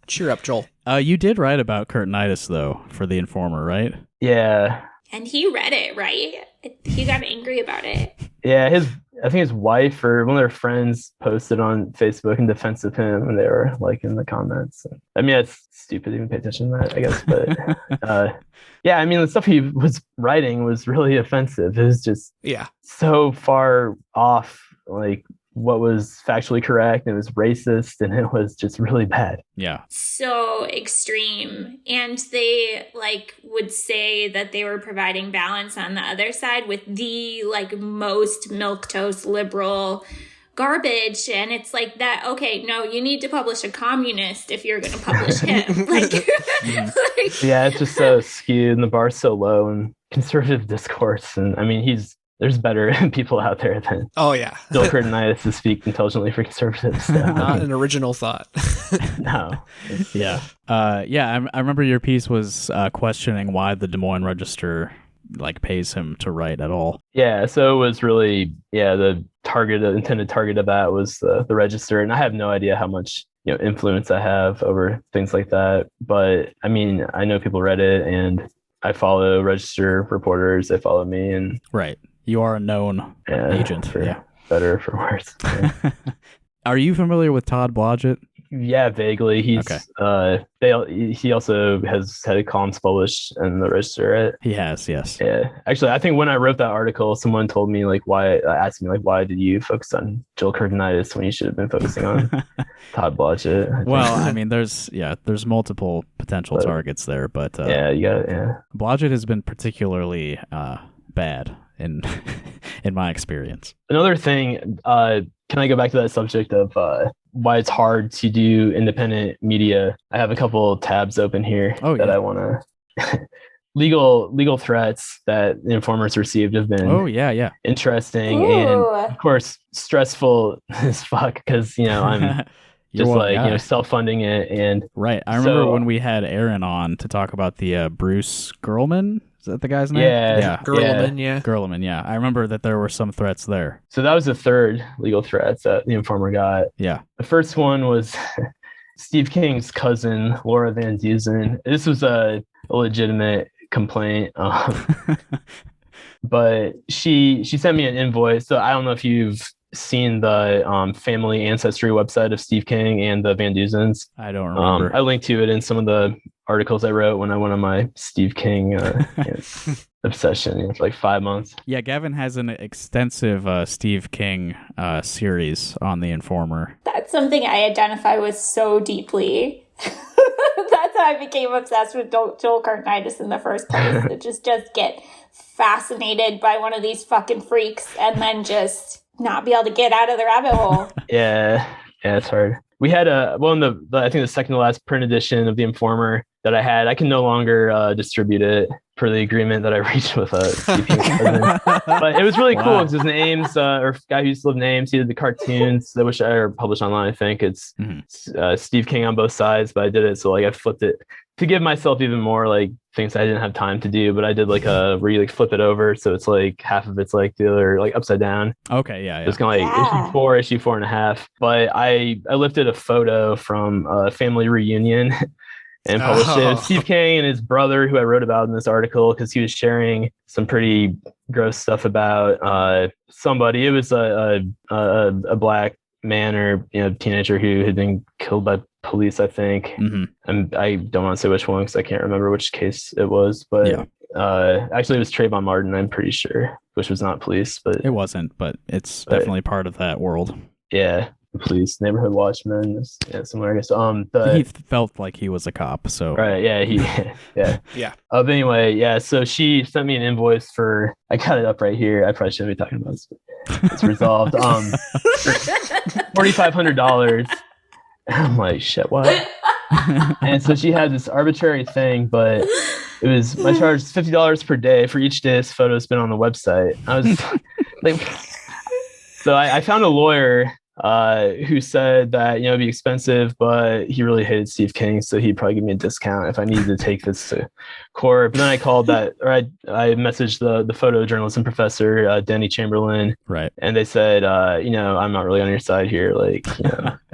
Cheer up, Joel. You did write about Curtinitis, though, for The Informer, right? Yeah. And he read it, right? He got angry about it. Yeah, I think his wife or one of their friends posted on Facebook in defense of him, and they were like in the comments. I mean, it's stupid to even pay attention to that, I guess. But yeah, I mean, the stuff he was writing was really offensive. It was just so far off, like what was factually correct. It was racist, and it was just really bad. Yeah. So extreme. And they would say that they were providing balance on the other side with the most milquetoast liberal garbage. And it's like that, okay, no, you need to publish a communist if you're going to publish him. Yeah, it's just so skewed and the bar's so low and conservative discourse. And I mean, there's better people out there than Joel Curtinitis to speak intelligently for conservatives. So. Not an original thought. No. Yeah. I remember your piece was questioning why the Des Moines Register pays him to write at all. Yeah, so it was really the intended target of that was the Register, and I have no idea how much influence I have over things like that. But I mean, I know people read it, and I follow Register reporters. They follow me, and right. You are a known agent. For better or for worse. Yeah. Are you familiar with Todd Blodgett? Yeah, vaguely. He's okay. He also has had columns published in the Register, right? He has, yes. Yeah. Actually, I think when I wrote that article, someone told me why did you focus on Joel Curtinitis when you should have been focusing on Todd Blodgett? Well, I mean, there's multiple potential targets there, but Blodgett has been particularly bad in my experience. Another thing, can I go back to that subject of why it's hard to do independent media? I have a couple tabs open here that I want to legal threats that the Informers received have been interesting. Ooh. And of course stressful as fuck because I'm just self-funding it. And right, I remember when we had Aaron on to talk about the Bruce Gerlman Is that the guy's name? Yeah. Gerleman, yeah. Gerleman, yeah. I remember that there were some threats there. So that was the third legal threat that the informer got. Yeah. The first one was Steve King's cousin, Laura Van Dusen. This was a legitimate complaint. But she sent me an invoice. So I don't know if you've seen the family ancestry website of Steve King and the Van Dusens. I don't remember. I linked to it in some of the articles I wrote when I went on my Steve King obsession for like 5 months. Yeah, Gavin has an extensive Steve King series on The Informer. That's something I identify with so deeply. That's how I became obsessed with Joel Cartnitis in the first place. To just get fascinated by one of these fucking freaks and then just not be able to get out of the rabbit hole. Yeah, it's hard. We had I think the second to last print edition of The Informer that I had. I can no longer distribute it per the agreement that I reached with Steve King's cousin. But it was really cool because his names, or guy who used to live names, he did the cartoons that which are published online. I think it's Steve King on both sides, but I did it so like I flipped it to give myself even more like things I didn't have time to do. But I did like where you like flip it over, so it's like half of it's like the other like upside down. Okay, yeah. It's kind of like issue 4.5. But I lifted a photo from a family reunion and published it. Steve King and his brother, who I wrote about in this article, because he was sharing some pretty gross stuff about somebody. It was a black man or teenager who had been killed by police, I think. And I don't want to say which one because I can't remember which case it was. But actually, it was Trayvon Martin, I'm pretty sure, which was not police. But it wasn't, but it's definitely part of that world. Yeah. Police, neighborhood watchman, somewhere I guess. He felt like he was a cop, so right, yeah. But anyway, so she sent me an invoice for. I got it up right here. I probably shouldn't be talking about this, but it's resolved. $4,500. I'm like, shit, what? And so she had this arbitrary thing, but it was my charge is $50 per day for each day this photo's been on the website. I was like, so I found a lawyer who said that it'd be expensive, but he really hated Steve King, so he'd probably give me a discount if I needed to take this to court. But then I called I messaged the photojournalism professor, Danny Chamberlain, right? And they said, I'm not really on your side here. Like,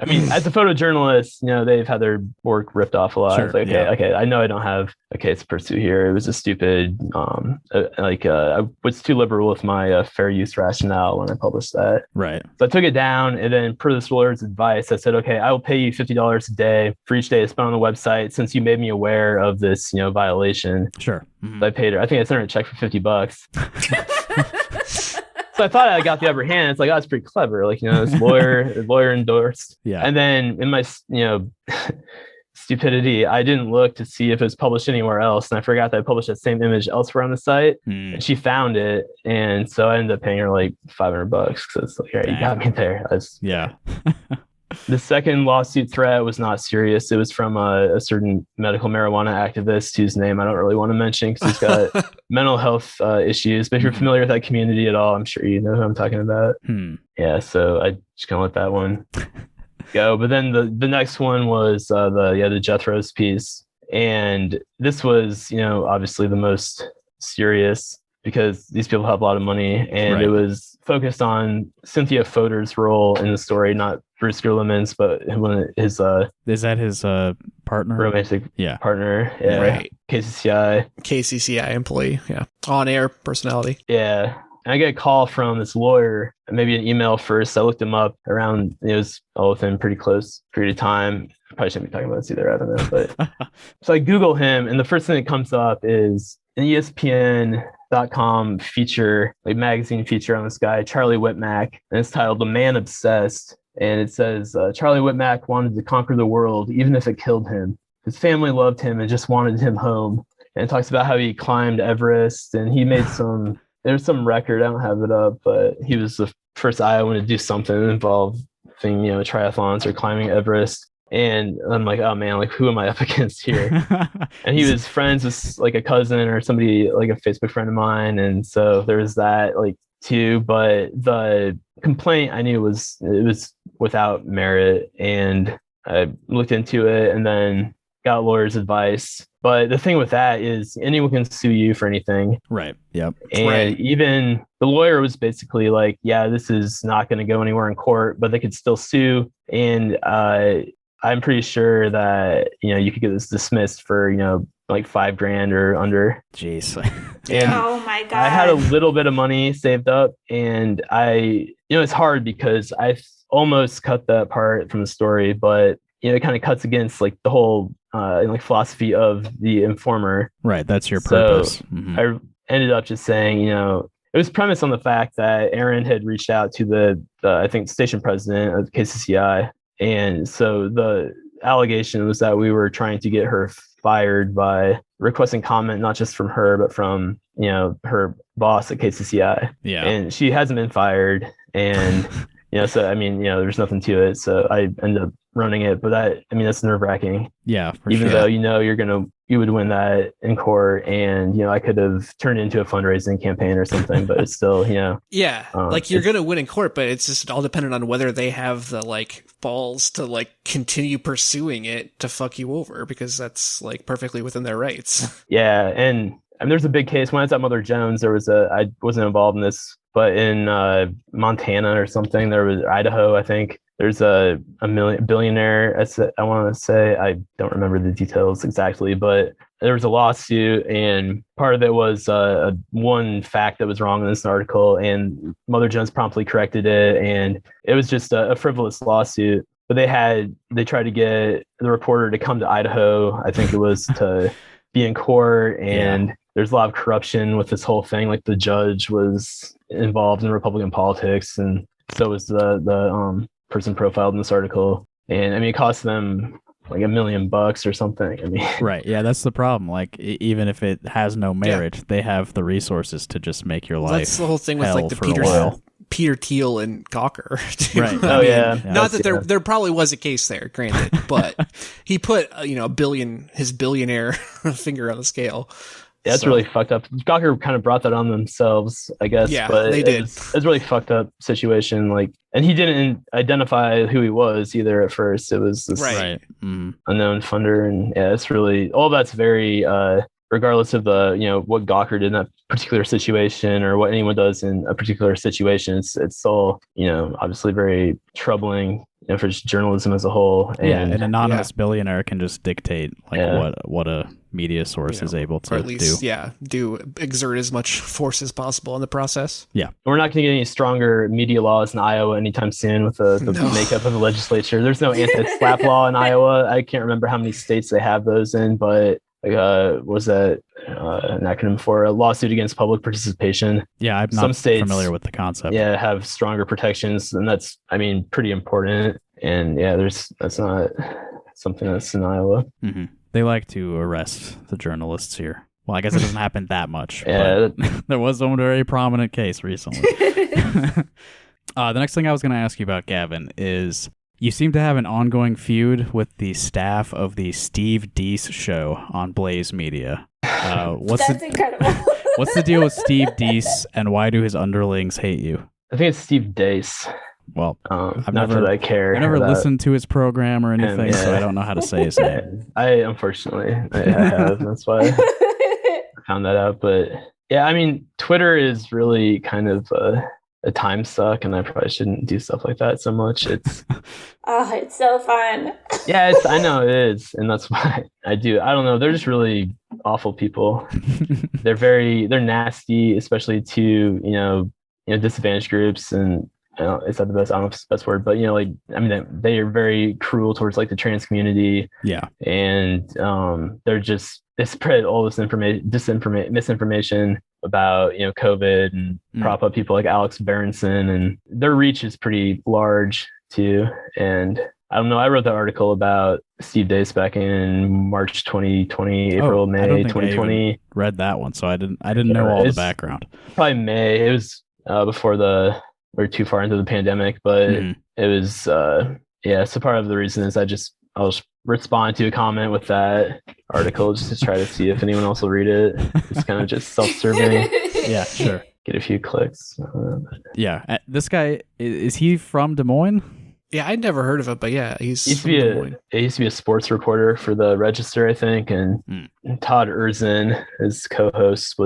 I mean, as a photojournalist, they've had their work ripped off a lot. Sure, it's like, okay, I know I don't have a case to pursue here. It was a stupid, I was too liberal with my fair use rationale when I published that. Right. So I took it down, and then per this lawyer's advice, I said, okay, I will pay you $50 a day for each day spent on the website since you made me aware of this, violation. Sure. So I paid her. I think I sent her a check for $50. So I thought I got the upper hand. It's like, that's pretty clever. Like, this lawyer endorsed. Yeah. And then in my, stupidity, I didn't look to see if it was published anywhere else. And I forgot that I published that same image elsewhere on the site. And she found it. And so I ended up paying her like $500 because it's like, all right, you got me there. Yeah. The second lawsuit threat was not serious. It was from a certain medical marijuana activist whose name I don't really want to mention because he's got mental health issues. But if you're familiar with that community at all, I'm sure you know who I'm talking about. Yeah, so I just kind of let that one go. But then the next one was the Jethro's piece. And this was, obviously the most serious because these people have a lot of money. And It was focused on Cynthia Fodor's role in the story, not Bruce Gerleman's, but his is that his partner? Romantic partner. Yeah. Right. KCCI employee. Yeah. On air personality. Yeah. And I get a call from this lawyer, maybe an email first. I looked him up around, it was all within a pretty close period of time. I probably shouldn't be talking about this either. I don't know. But so I Google him, and the first thing that comes up is an ESPN.com feature, like magazine feature on this guy, Charlie Whitmack. And it's titled The Man Obsessed. And it says, Charlie Whitmack wanted to conquer the world, even if it killed him. His family loved him and just wanted him home. And it talks about how he climbed Everest, and he made there's some record, I don't have it up, but he was the first Iowan to do something involving, triathlons or climbing Everest. And I'm like, oh man, like who am I up against here? And he was friends with like a cousin or somebody, like a Facebook friend of mine. And so there was that like too, but the complaint I knew it was without merit, and I looked into it and then got lawyer's advice But the thing with that is anyone can sue you for anything. Right. Yep. And even the lawyer was basically like, yeah, this is not going to go anywhere in court, but they could still sue. And I'm pretty sure that, you could get this dismissed for, like $5,000 or under. Jeez. And Oh my God. I had a little bit of money saved up, and it's hard because I almost cut that part from the story, but it kind of cuts against like the whole like philosophy of the informer. Right. That's your purpose. So I ended up just saying, it was premised on the fact that Aaron had reached out to the I think station president of KCCI, and so the allegation was that we were trying to get her fired by requesting comment not just from her but from her boss at KCCI. Yeah. And she hasn't been fired, and so I mean, there's nothing to it. So I ended up running it, but that's nerve-wracking. Yeah, for Even sure. though you would win that in court, and I could have turned it into a fundraising campaign or something, but it's still Yeah, like you're gonna win in court, but it's just all dependent on whether they have the like balls to like continue pursuing it to fuck you over, because that's like perfectly within their rights. Yeah, and there's a big case. When I was at Mother Jones, there was I wasn't involved in this, but in Montana or something, there was Idaho, I think. There's a billionaire, I want to say, I don't remember the details exactly, but there was a lawsuit, and part of it was one fact that was wrong in this article, and Mother Jones promptly corrected it, and it was just a frivolous lawsuit. But they tried to get the reporter to come to Idaho, I think it was, to be in court, and there's a lot of corruption with this whole thing. Like the judge was involved in Republican politics, and so was the person profiled in this article. And I mean, it cost them like $1 million or something. I mean, right. Yeah, that's the problem. Like, even if it has no merit, they have the resources to just make your life. That's the whole thing with like the Peter Thiel and Gawker. Too. Right. Oh, yeah. Not that there probably was a case there, granted, but he put his billionaire finger on the scale. Yeah, that's really fucked up. Gawker kind of brought that on themselves, I guess. Yeah, but they did. It's a really fucked up situation. Like, and he didn't identify who he was either at first. It was this unknown funder, and yeah, it's really all that's very. Regardless of the what Gawker did in that particular situation or what anyone does in a particular situation, it's all obviously very troubling for just journalism as a whole. And an anonymous billionaire can just dictate what a media source is able to or at least, do. Exert as much force as possible in the process. Yeah, we're not going to get any stronger media laws in Iowa anytime soon with the makeup of the legislature. There's no anti-slap law in Iowa. I can't remember how many states they have those in, but was that an acronym for a lawsuit against public participation? Yeah, I'm not Some states, familiar with the concept. Yeah, have stronger protections, and that's pretty important. And that's not something that's in Iowa. Mm-hmm. They like to arrest the journalists here. Well, I guess it doesn't happen that much. Yeah, but there was one very prominent case recently. The next thing I was going to ask you about, Gavin, is you seem to have an ongoing feud with the staff of the Steve Deese show on Blaze Media. That's incredible. What's the deal with Steve Deese, and why do his underlings hate you? I think it's Steve Dace. Well, I've never listened to his program or anything, so I don't know how to say his name. Unfortunately, I have. That's why I found that out. But yeah, I mean, Twitter is really kind of a time suck, and I probably shouldn't do stuff like that so much. It's it's so fun. Yeah, I know it is, and that's why I do. I don't know. They're just really awful people. They're nasty, especially to disadvantaged groups, and it's not the best. I don't know if it's the best word, but they are very cruel towards like the trans community. Yeah, and they spread all this misinformation about COVID and prop up people like Alex Berenson, and their reach is pretty large too. And I don't know. I wrote that article about Steve Dace back in March 2020, May 2020. I read that one, so I didn't know all the background. Probably May. It was before we're too far into the pandemic, but it was so part of the reason is I'll just respond to a comment with that article just to try to see if anyone else will read it. It's kind of just self-serving. Yeah, sure. Get a few clicks. Yeah. This guy, is he from Des Moines? Yeah, I'd nenever heard of him, but yeah, he's He used from to be Des Moines. he used to be a sports reporter for the Register, I think, and Todd Erzin, his co-host,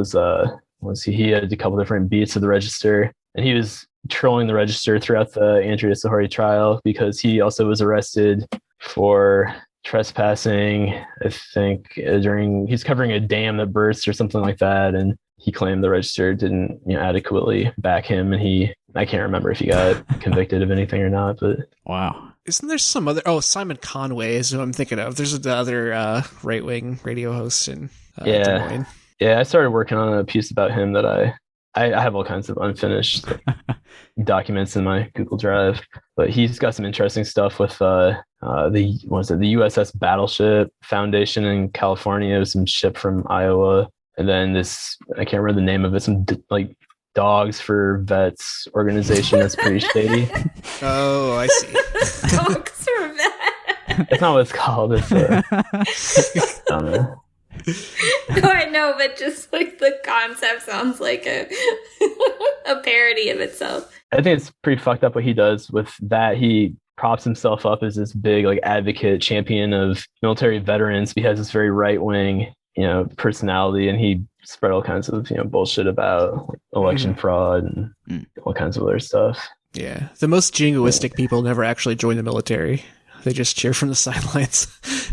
he had a couple different beats of the Register, and he was trolling the Register throughout the Andrea Sahori trial because he also was arrested for trespassing, I think, he's covering a dam that burst or something like that, and he claimed the Register didn't adequately back him, and I can't remember if he got convicted of anything or not, but Wow. Isn't there some other? Oh, Simon Conway is who I'm thinking of. There's the other right-wing radio host in Des Moines. Yeah, I started working on a piece about him that I have all kinds of unfinished documents in my Google Drive, but he's got some interesting stuff with the USS Battleship Foundation in California. It was some ship from Iowa, and then this, I can't remember the name of it, some like Dogs for Vets organization that's pretty shady. Oh, I see. Dogs for vets. It's not what it's called. It's I don't know. No, I know, but just like the concept sounds like a a parody of itself. I think it's pretty fucked up what he does with that. He props himself up as this big like advocate, champion of military veterans. He has this very right wing, personality, and he spread all kinds of bullshit about like, election fraud and all kinds of other stuff. Yeah, the most jingoistic people never actually join the military. They just cheer from the sidelines.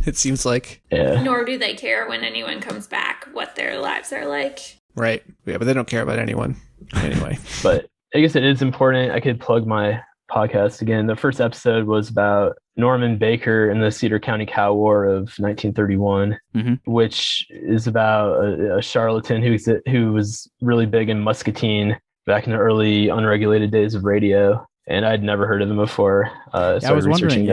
It seems like. Yeah. Nor do they care when anyone comes back what their lives are like. Right. Yeah, but they don't care about anyone anyway. But I guess it is important. I could plug my podcast again. The first episode was about Norman Baker and the Cedar County Cow War of 1931, which is about a charlatan who was really big in Muscatine back in the early unregulated days of radio. And I'd never heard of him before. I was wondering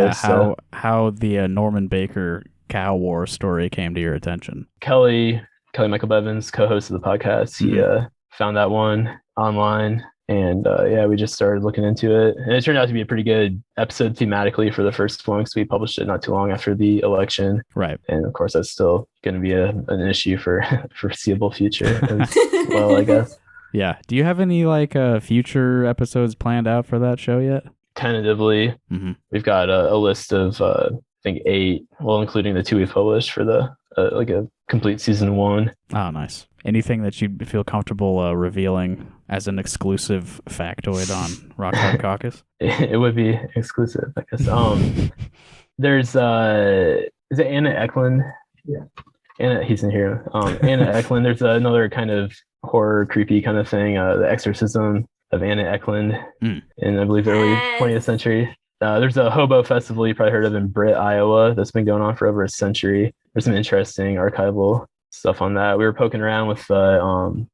how the Norman Baker Cow War story came to your attention. Kelly Michael Bevins, co-host of the podcast, he found that one online. And we just started looking into it. And it turned out to be a pretty good episode thematically for the first one, because we published it not too long after the election. Right. And of course, that's still going to be an issue for foreseeable future as well, I guess. Yeah. Do you have any future episodes planned out for that show yet? Tentatively, we've got a list of, I think 8, well, including the 2 we've published for the a complete season 1. Oh, nice. Anything that you'd feel comfortable revealing as an exclusive factoid on Rock Hard Caucus? It would be exclusive, I guess. There's is it Anna Eklund? Yeah, Anna. He's in here. Anna Eklund. There's another kind of horror, creepy kind of thing. The Exorcism of Anna Eklund in, I believe, the early 20th century. There's a hobo festival you probably heard of in Britt, Iowa, that's been going on for over a century. There's some interesting archival stuff on that. We were poking around with the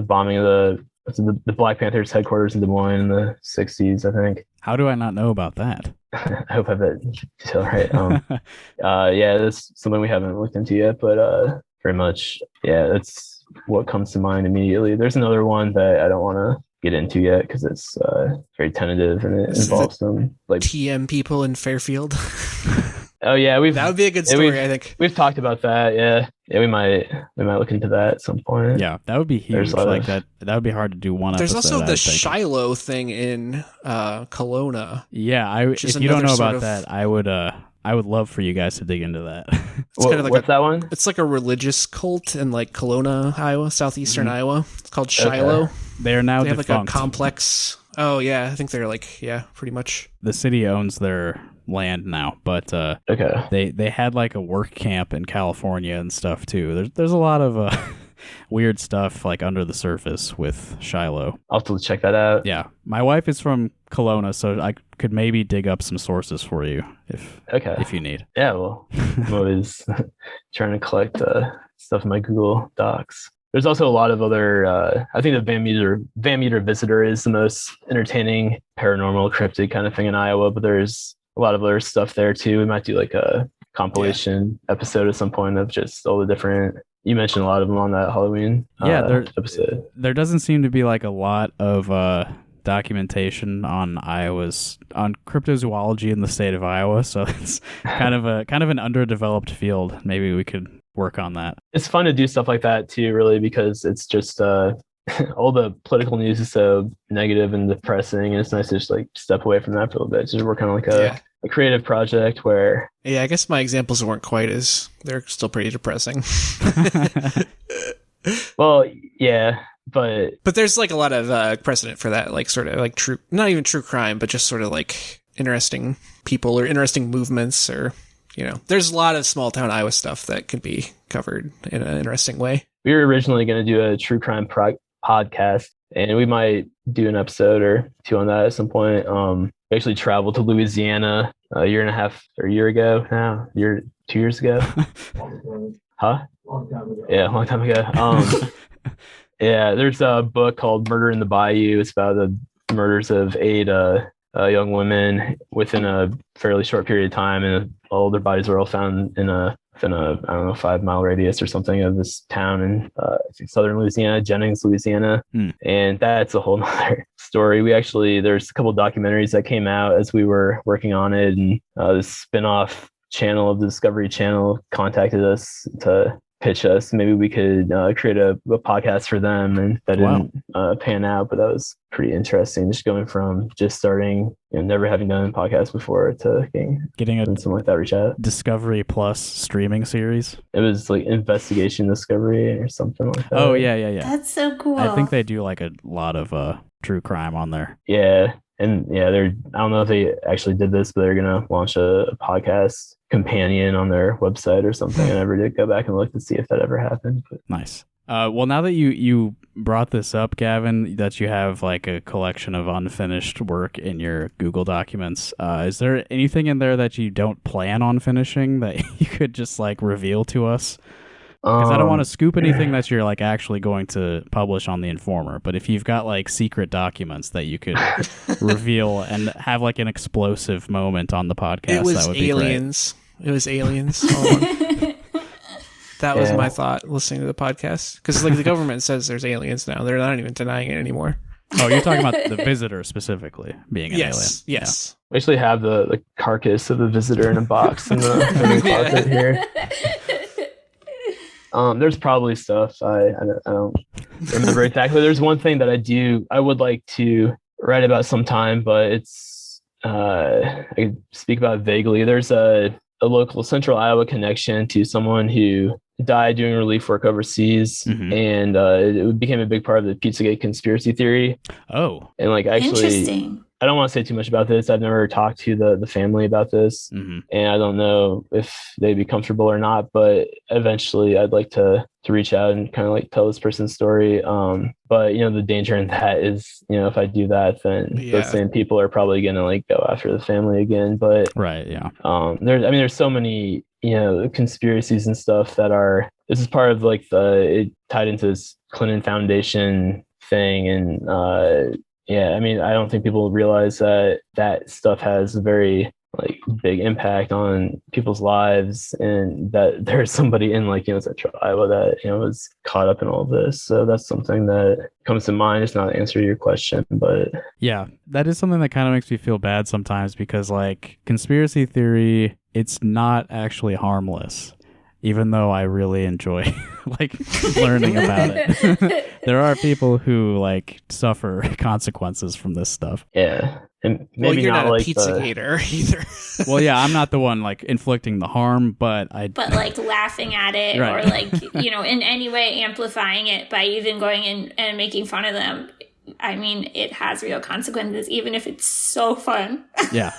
bombing of the Black Panthers headquarters in Des Moines in the 60s, I think. How do I not know about that? I hope I have that detail right. That's something we haven't looked into yet, but very much, that's what comes to mind immediately. There's another one that I don't want to get into yet because it's very tentative and it involves some TM people in Fairfield. Oh yeah, that would be a good story. I think we've talked about that. Yeah, we might look into that at some point. Yeah, that would be huge. That would be hard to do one There's episode. There's also the Shiloh thing in Kelowna. Yeah, if you don't know about that, I would love for you guys to dig into that. It's kind of like what's that one? It's like a religious cult in Kelowna, Iowa, southeastern Iowa. It's called Shiloh. Okay. They are now defunct. defunct. Like a complex. Oh yeah, I think they're pretty much. The city owns their land now, but they had a work camp in California and stuff too. There's a lot of weird stuff under the surface with Shiloh. I'll have to check that out. Yeah, my wife is from Kelowna, so I could maybe dig up some sources for you if you need. Yeah, well, I'm always trying to collect stuff in my Google Docs. There's also a lot of other, I think the Van Meter Visitor is the most entertaining paranormal cryptid kind of thing in Iowa, but there's a lot of other stuff there too. We might do a compilation episode at some point of just all the different, you mentioned a lot of them on that Halloween episode. There doesn't seem to be a lot of documentation on cryptozoology in the state of Iowa, so it's kind of an underdeveloped field. Maybe we could work on that. It's fun to do stuff like that too, really, because it's just all the political news is so negative and depressing, and it's nice to just like step away from that for a little bit. Just work on like a creative project where. Yeah, I guess my examples weren't quite as. They're still pretty depressing. Well, yeah, but there's like a lot of precedent for that, like sort of like true, not even true crime, but just sort of like interesting people or interesting movements, or there's a lot of small town Iowa stuff that can be covered in an interesting way. We were originally going to do a true crime podcast, and we might do an episode or two on that at some point. We actually traveled to Louisiana a year and a half or a year ago now. 2 years ago. Huh? Yeah, a long time ago. Yeah, there's a book called Murder in the Bayou. It's about the murders of 8 young women within a fairly short period of time, and all their bodies were all found within a I don't know, 5-mile radius or something of this town in I think southern Louisiana, Jennings, Louisiana. And that's a whole nother story. There's a couple of documentaries that came out as we were working on it, and this spin-off channel of the Discovery Channel contacted us to pitch us. Maybe we could create a podcast for them, and that didn't pan out, but that was pretty interesting. Just going from just starting, never having done a podcast before to getting something like that reach out. Discovery Plus streaming series. It was like Investigation Discovery or something like that. Oh yeah. That's so cool. I think they do like a lot of true crime on there. Yeah. And yeah, I don't know if they actually did this, but they're going to launch a podcast companion on their website or something. I never did go back and look to see if that ever happened. But. Nice. Well, now that you brought this up, Gavin, that you have like a collection of unfinished work in your Google Documents, is there anything in there that you don't plan on finishing that you could just like reveal to us? Because I don't want to scoop anything that you're like actually going to publish on the Informer, but if you've got like secret documents that you could reveal and have like an explosive moment on the podcast, that would be aliens. Great. It was aliens. That was my thought listening to the podcast, because like the government says there's aliens now. They're not even denying it anymore. Oh, you're talking about the visitor specifically being an alien. Yes. Yeah. We actually have the carcass of the visitor in a box in the closet here. There's probably stuff I don't remember exactly. There's one thing that I would like to write about sometime, but it's I can speak about it vaguely. There's a local Central Iowa connection to someone who died doing relief work overseas, and it became a big part of the Pizzagate conspiracy theory. Oh, and like actually, interesting. I don't want to say too much about this. I've never talked to the family about this, and I don't know if they'd be comfortable or not. But eventually, I'd like to reach out and kind of like tell this person's story. But the danger in that is, if I do that, then those same people are probably gonna like go after the family again. But right, yeah. There's so many conspiracies and stuff that are. This is part of like it tied into this Clinton Foundation thing, and yeah, I mean, I don't think people realize that stuff has a very like big impact on people's lives, and that there's somebody in like Central Iowa that was caught up in all of this. So that's something that comes to mind. It's not an answer to your question, but yeah, that is something that kind of makes me feel bad sometimes, because like conspiracy theory, it's not actually harmless. Even though I really enjoy like learning about it. There are people who like suffer consequences from this stuff. Yeah. And maybe you're not a like Pizzagator either. Well, yeah, I'm not the one like inflicting the harm, but like laughing at it, right. Or like, in any way amplifying it by even going in and making fun of them. I mean, it has real consequences, even if it's so fun. Yeah.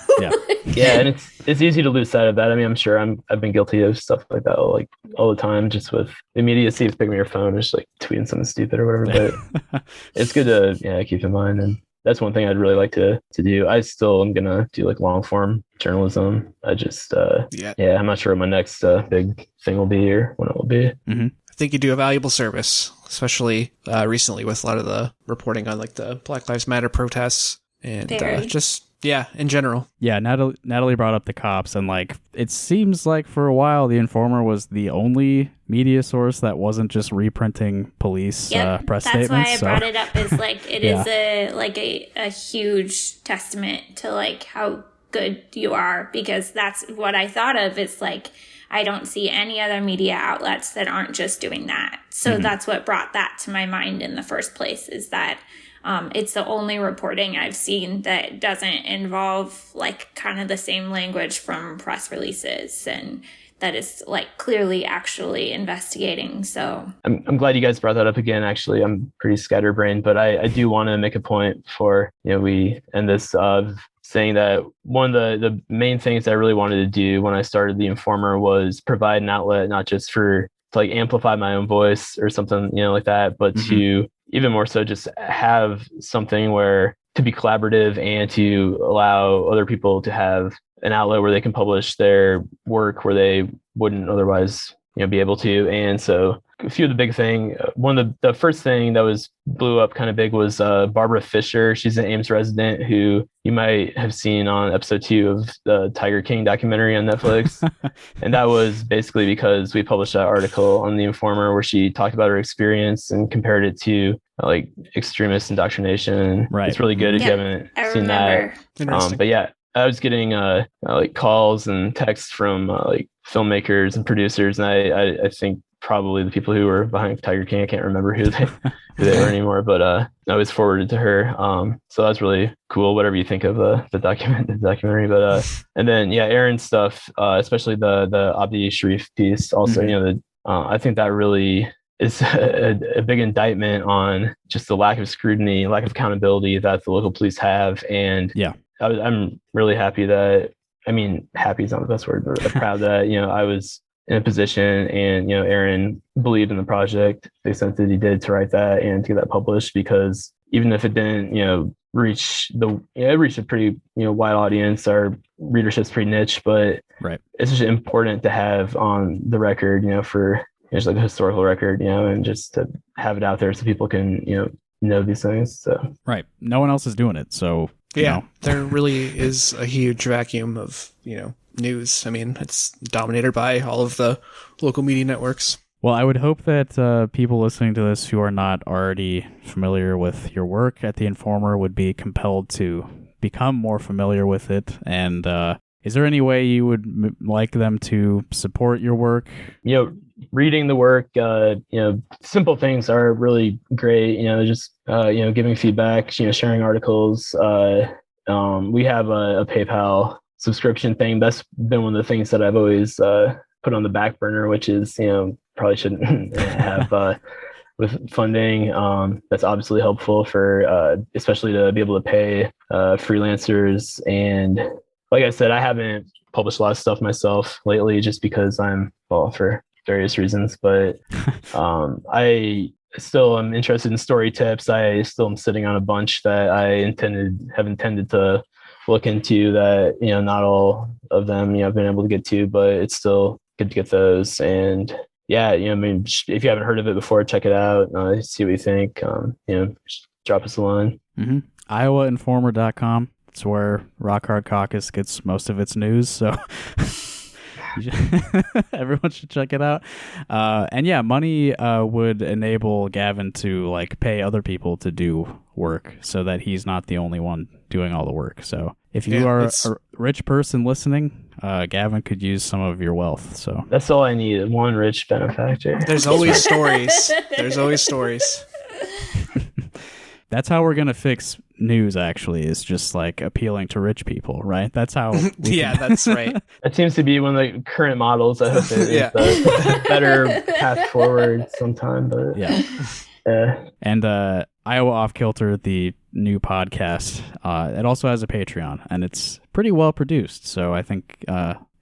Yeah, and it's easy to lose sight of that. I mean, I'm sure I've been guilty of stuff like that like all the time, just with immediacy of picking your phone and just like tweeting something stupid or whatever. But it's good to keep in mind, and that's one thing I'd really like to do. I still am gonna do like long form journalism. I just I'm not sure what my next big thing will be or when it will be. I think you do a valuable service, especially recently with a lot of the reporting on like the Black Lives Matter protests and in general. Yeah, Natalie brought up the cops, and like it seems like for a while the Informer was the only media source that wasn't just reprinting police press statements. That's why I brought it up. Is like it is a huge testament to like how good you are, because that's what I thought of. Is like I don't see any other media outlets that aren't just doing that. So that's what brought that to my mind in the first place, is that it's the only reporting I've seen that doesn't involve like kind of the same language from press releases, and that is like clearly actually investigating. So I'm glad you guys brought that up again. Actually, I'm pretty scatterbrained, but I do want to make a point before we end this, saying that one of the main things I really wanted to do when I started The Informer was provide an outlet, not just to like amplify my own voice or something, like that, but to even more so just have something where to be collaborative and to allow other people to have an outlet where they can publish their work where they wouldn't otherwise be able to. And so a few of the big thing, one of the first thing that was blew up kind of big was Barbara Fisher. She's an Ames resident who you might have seen on episode 2 of the Tiger King documentary on Netflix. And that was basically because we published that article on The Informer where she talked about her experience and compared it to like extremist indoctrination. Right. It's really good if you haven't seen remember. that. But yeah, I was getting like calls and texts from like filmmakers and producers, and I think probably the people who were behind Tiger King, I can't remember who they were anymore, but I was forwarded to her. So that's really cool. Whatever you think of the documentary, but and then Aaron's stuff, especially the Abdi Sharif piece. Also, I think that really is a big indictment on just the lack of scrutiny, lack of accountability that the local police have, and I'm really happy that, happy is not the best word, but I'm proud that, I was in a position and, Aaron believed in the project to the extent that he did to write that and to get that published, because even if it didn't, reach it reached a pretty, wide audience, our readership's pretty niche, but it's just important to have on the record, for just like a historical record, and just to have it out there so people can, know these things. So no one else is doing it, so there really is a huge vacuum of news. It's dominated by all of the local media networks. Well, I would hope that people listening to this who are not already familiar with your work at The Informer would be compelled to become more familiar with it. And is there any way you would like them to support your work? Reading the work, simple things are really great. Just giving feedback, sharing articles. We have a PayPal subscription thing. That's been one of the things that I've always put on the back burner, which is probably shouldn't have with funding. That's obviously helpful for especially to be able to pay freelancers. And like I said, I haven't published a lot of stuff myself lately, just because for various reasons, but I still am interested in story tips. I still am sitting on a bunch that I have intended to look into that, not all of them, I've been able to get to, but it's still good to get those. And if you haven't heard of it before, check it out, see what you think, just drop us a line. IowaInformer.com. It's where Rock Hard Caucus gets most of its news, so everyone should check it out. And money would enable Gavin to pay other people to do work, so that he's not the only one doing all the work. So if you are a rich person listening, Gavin could use some of your wealth. So that's all I need, one rich benefactor. There's always stories. There's always stories. That's how we're going to fix news, actually, is just appealing to rich people, right? That's how. That's right. That seems to be one of the current models. I hope it is a better path forward sometime. But And Iowa Off-Kilter, the new podcast, it also has a Patreon, and it's pretty well produced. So I think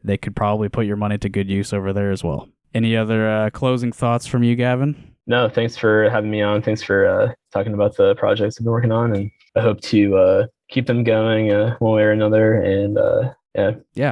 they could probably put your money to good use over there as well. Any other closing thoughts from you, Gavin? No, thanks for having me on. Thanks for talking about the projects I've been working on, and I hope to keep them going one way or another. And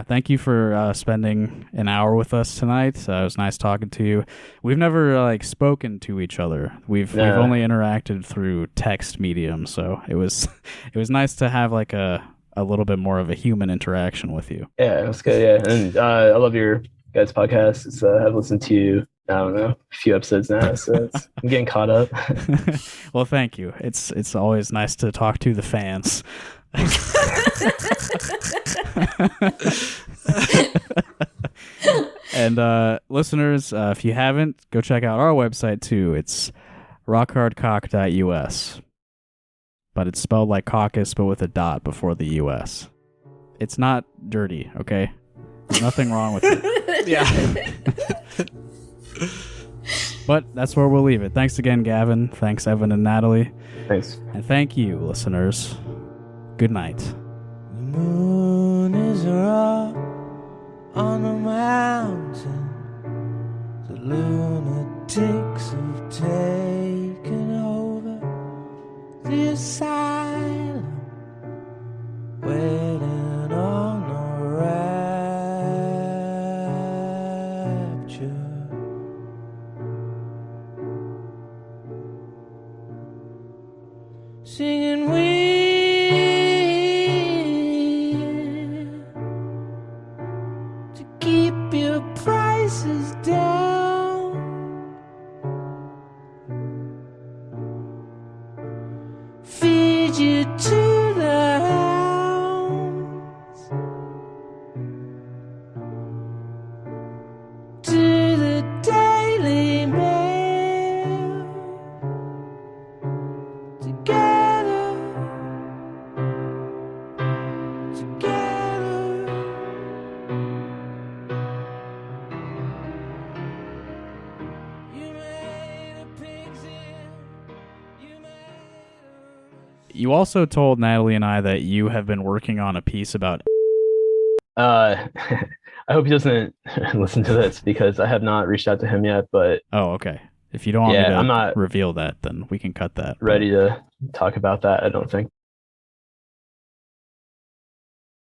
thank you for spending an hour with us tonight. It was nice talking to you. We've never spoken to each other. We've only interacted through text medium, so it was nice to have a little bit more of a human interaction with you. Yeah, that's good. Yeah, and I love your guys' podcast. I've listened to, I don't know, a few episodes now, so I'm getting caught up. Well, thank you. It's always nice to talk to the fans. And listeners, if you haven't, go check out our website too. It's rockhardcock.us. But it's spelled like caucus, but with a dot before the US. It's not dirty, okay? There's nothing wrong with it. Yeah. But that's where we'll leave it. Thanks again, Gavin. Thanks, Evan and Natalie. Thanks. And thank you, listeners. Good night. The moon is a rock on a mountain. The lunatics have taken over the asylum, waiting on the rapture. Singing we to keep your prices down. Feed you to the hounds, to the Daily Mail. Together, you made a pig's ear, you made a... You also told Natalie and I that you have been working on a piece about... I hope he doesn't listen to this because I have not reached out to him yet, but Oh, okay. If you don't want me Yeah, to I'm not reveal that, then we can cut that. ready to talk about that, I don't think.